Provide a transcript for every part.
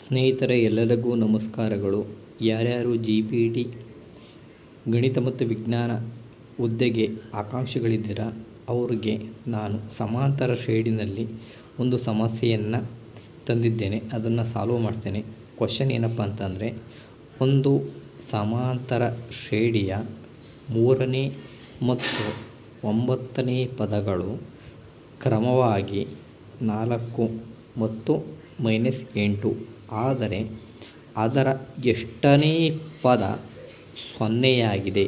ಸ್ನೇಹಿತರೆ, ಎಲ್ಲರಿಗೂ ನಮಸ್ಕಾರಗಳು. ಯಾರ್ಯಾರು GPT ಗಣಿತ ಮತ್ತು ವಿಜ್ಞಾನ ಹುದ್ದೆಗೆ ಆಕಾಂಕ್ಷಿಗಳಿದ್ದೀರಾ ಅವರಿಗೆ ನಾನು ಸಮಾಂತರ ಶ್ರೇಣಿಯಲ್ಲಿ ಒಂದು ಸಮಸ್ಯೆಯನ್ನು ತಂದಿದ್ದೇನೆ. ಅದನ್ನು ಸಾಲ್ವ್ ಮಾಡ್ತೇನೆ. ಕ್ವಶನ್ ಏನಪ್ಪ ಅಂತಂದರೆ, ಒಂದು ಸಮಾಂತರ ಶ್ರೇಣಿಯ 3ನೇ ಮತ್ತು 9ನೇ ಪದಗಳು ಕ್ರಮವಾಗಿ 4 ಮತ್ತು -8 ಆದರೆ ಅದರ ಎಷ್ಟನೇ ಪದ ಸೊನ್ನೆಯಾಗಿದೆ.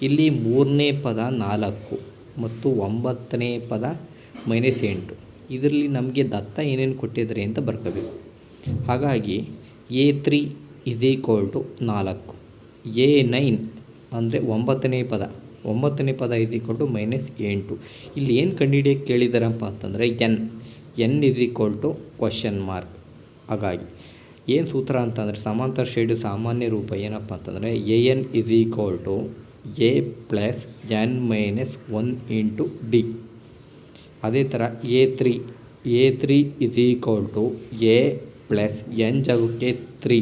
ಇಲ್ಲಿ 3ನೇ ಪದ 4 ಮತ್ತು 9ನೇ ಪದ -8. ಇದರಲ್ಲಿ ನಮಗೆ ದತ್ತ ಏನೇನು ಕೊಟ್ಟಿದ್ದಾರೆ ಅಂತ ಬರ್ಕೋಬೇಕು. ಹಾಗಾಗಿ A3 = 4, A9 ಅಂದರೆ 9ನೇ ಪದ -8. ಇಲ್ಲಿ ಏನು ಕಂಡುಹಿಡಿಯೋಕ್ಕೆ ಕೇಳಿದಾರಪ್ಪ ಅಂತಂದರೆ n =? ಹಾಗಾಗಿ ಏನು ಸೂತ್ರ ಅಂತಂದರೆ, ಸಮಾಂತರ ಶ್ರೇಣಿ ಸಾಮಾನ್ಯ ರೂಪ ಏನಪ್ಪ ಅಂತಂದರೆ AN = A + n - 1 × D. ಅದೇ ಥರ A3 = A + n ಜಾಗಕ್ಕೆ 3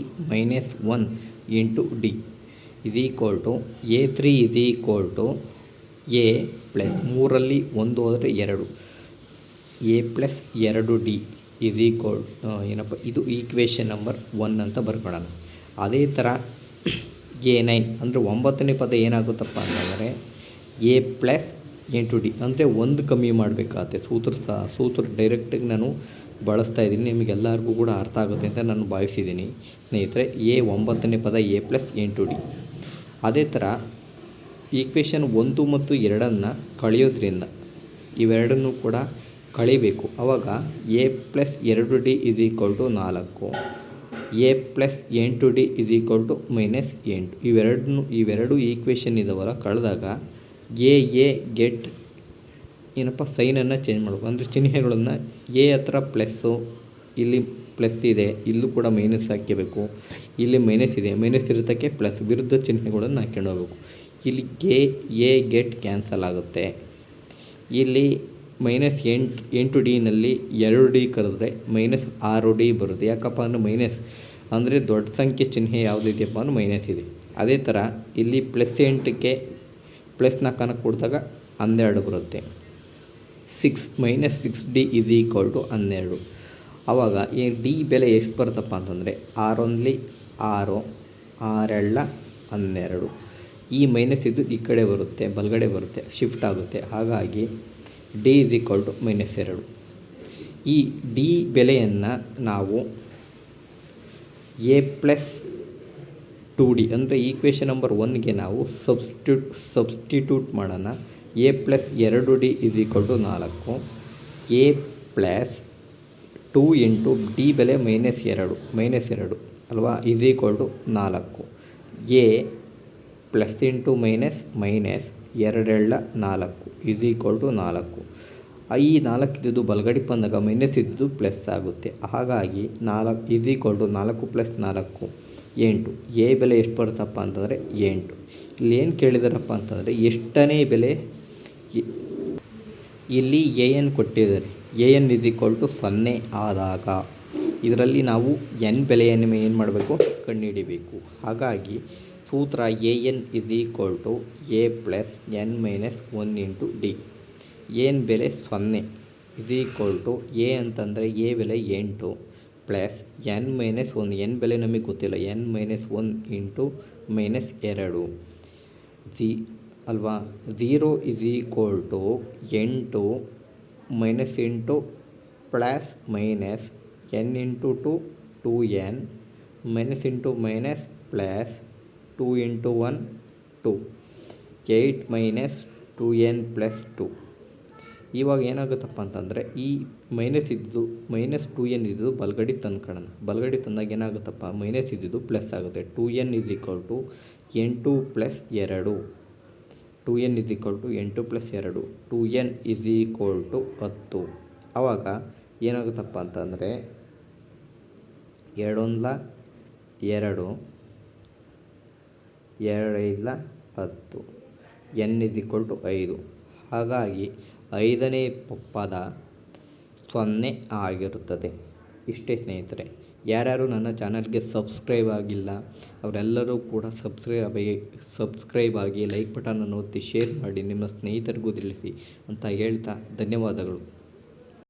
- 1 × D A3 = A + 3ರಲ್ಲಿ 1 ಹೋದರೆ 2, A + 2D ಏನಪ್ಪ ಇದು ಈಕ್ವೇಷನ್ ನಂಬರ್ 1 ಅಂತ ಬರ್ಕೊಳ್ಳೋಣ. ಅದೇ ಥರ A9 ಅಂದರೆ 9ನೇ ಪದ ಏನಾಗುತ್ತಪ್ಪ ಅಂತಂದರೆ A + D ಅಂದರೆ 1 ಕಮ್ಮಿ ಮಾಡಬೇಕಾಗುತ್ತೆ. ಸೂತ್ರ ಡೈರೆಕ್ಟಾಗಿ ನಾನು ಬಳಸ್ತಾ ಇದ್ದೀನಿ, ನಿಮಗೆಲ್ಲರಿಗೂ ಕೂಡ ಅರ್ಥ ಆಗುತ್ತೆ ಅಂತ ನಾನು ಭಾವಿಸಿದ್ದೀನಿ ಸ್ನೇಹಿತರೆ. 9ನೇ ಪದ A + D. ಅದೇ ಥರ ಈಕ್ವೇಷನ್ 1 ಮತ್ತು 2 ಕಳೆಯೋದ್ರಿಂದ ಇವೆರಡನ್ನೂ ಕೂಡ ಕಳಿಬೇಕು. ಆವಾಗ A + 2D = 4, A + 8D = -8. ಇವೆರಡು ಈಕ್ವೇಷನ್ ಇದಾವಲ್ಲ, ಕಳೆದಾಗ ಗೆಟ್ ಏನಪ್ಪ ಸೈನನ್ನು ಚೇಂಜ್ ಮಾಡಬೇಕು. ಅಂದರೆ ಚಿಹ್ನೆಗಳನ್ನು A ಹತ್ರ ಪ್ಲಸ್ಸು, ಇಲ್ಲಿ ಪ್ಲಸ್ ಇದೆ, ಇಲ್ಲೂ ಕೂಡ ಮೈನಸ್ ಹಾಕಬೇಕು. ಇಲ್ಲಿ ಮೈನಸ್ ಇದೆ, ಮೈನಸ್ ಇರೋದಕ್ಕೆ ಪ್ಲಸ್, ವಿರುದ್ಧ ಚಿಹ್ನೆಗಳನ್ನು ಹಾಕ್ಕೊಂಡು ಹೋಗಬೇಕು. ಇಲ್ಲಿ A ಗೆಟ್ ಕ್ಯಾನ್ಸಲ್ ಆಗುತ್ತೆ. ಇಲ್ಲಿ -8D 2D ಕರೆದ್ರೆ -6D ಬರುತ್ತೆ. ಯಾಕಪ್ಪ ಅಂದರೆ ಮೈನಸ್ ಅಂದರೆ ದೊಡ್ಡ ಸಂಖ್ಯೆ ಚಿಹ್ನೆ ಯಾವುದಿದೆಯಪ್ಪ ಅಂದ್ರೆ ಮೈನಸ್ ಇದೆ. ಅದೇ ಥರ ಇಲ್ಲಿ +8ಕ್ಕೆ +4 ಕೊಡಿದಾಗ 12 ಬರುತ್ತೆ. -6D = 12. ಆವಾಗ ಈ D ಬೆಲೆ ಎಷ್ಟು ಬರುತ್ತಪ್ಪ ಅಂತಂದರೆ 6 × 1 = 6, 6 × 12. ಈ ಮೈನಸ್ ಇದ್ದು ಈ ಕಡೆ ಬರುತ್ತೆ, ಬಲಗಡೆ ಬರುತ್ತೆ, ಶಿಫ್ಟ್ ಆಗುತ್ತೆ. ಹಾಗಾಗಿ D = -2. ಈ D ಬೆಲೆಯನ್ನು ನಾವು A + 2D ಅಂದರೆ ಈಕ್ವೇಷನ್ ನಂಬರ್ 1ಗೆ ನಾವು ಸಬ್ಸ್ಟಿಟ್ಯೂಟ್ ಮಾಡೋಣ. A + 2D = 4, A + 2 × D ಬೆಲೆ -2 ಅಲ್ವಾ = 4. A plus into minus 2 × 4 4. ಈ 4 ಇದ್ದಿದ್ದು ಬಲಗಡೆ ಬಂದಾಗ ಮೈನಸ್ ಇದ್ದು ಪ್ಲಸ್ ಆಗುತ್ತೆ. ಹಾಗಾಗಿ 4 = 4 + 4 8. A ಬೆಲೆ ಎಷ್ಟು ಬರುತ್ತಪ್ಪ ಅಂತಂದರೆ 8. ಇಲ್ಲಿ ಏನು ಕೇಳಿದಾರಪ್ಪ ಅಂತಂದರೆ ಎಷ್ಟನೇ ಬೆಲೆ. ಇಲ್ಲಿ AN ಕೊಟ್ಟಿದ್ದಾರೆ. AN = 0 ಆದಾಗ ಇದರಲ್ಲಿ ನಾವು n ಬೆಲೆಯನ್ನು ಏನು ಮಾಡಬೇಕು, ಕಂಡುಹಿಡಿಬೇಕು. ಹಾಗಾಗಿ ಸೂತ್ರ AN = A + n - 1 × D. AN ಬೆಲೆ 0 A ಅಂತಂದರೆ A ಬೆಲೆ 8 + n - 1. n ಬೆಲೆ ನಮಗೆ ಗೊತ್ತಿಲ್ಲ, n - 1 × -2 ಅಲ್ವಾ. 0 = 8 - + n × 2 2n - + 2 × 1 2, 8 - 2n + 2. ಇವಾಗ ಏನಾಗುತ್ತಪ್ಪ ಅಂತಂದರೆ ಈ -2n ಇದ್ದು ಬಲಗಡೆ ತಂದ್ಕೊಳ್ಳೋಣ. ಬಲಗಡೆ ತಂದಾಗ ಏನಾಗುತ್ತಪ್ಪ, ಮೈನಸ್ ಇದ್ದಿದ್ದು ಪ್ಲಸ್ ಆಗುತ್ತೆ. 2n = 8 + 2. 2n = 8 + 2. 2n = 10. ಆವಾಗ ಏನಾಗುತ್ತಪ್ಪ ಅಂತಂದರೆ 2 1 2, 2 5 10, n = 5. ಹಾಗಾಗಿ 5ನೇ ಪದ 0 ಆಗಿರುತ್ತದೆ. ಇಷ್ಟೇ ಸ್ನೇಹಿತರೆ. ಯಾರ್ಯಾರು ನನ್ನ ಚಾನಲ್ಗೆ ಸಬ್ಸ್ಕ್ರೈಬ್ ಆಗಿಲ್ಲ ಅವರೆಲ್ಲರೂ ಕೂಡ ಸಬ್ಸ್ಕ್ರೈಬ್ ಆಗಿ ಲೈಕ್ ಬಟನನ್ನು ಒತ್ತಿ ಶೇರ್ ಮಾಡಿ ನಿಮ್ಮ ಸ್ನೇಹಿತರಿಗೂ ತಿಳಿಸಿ ಅಂತ ಹೇಳ್ತಾ ಧನ್ಯವಾದಗಳು.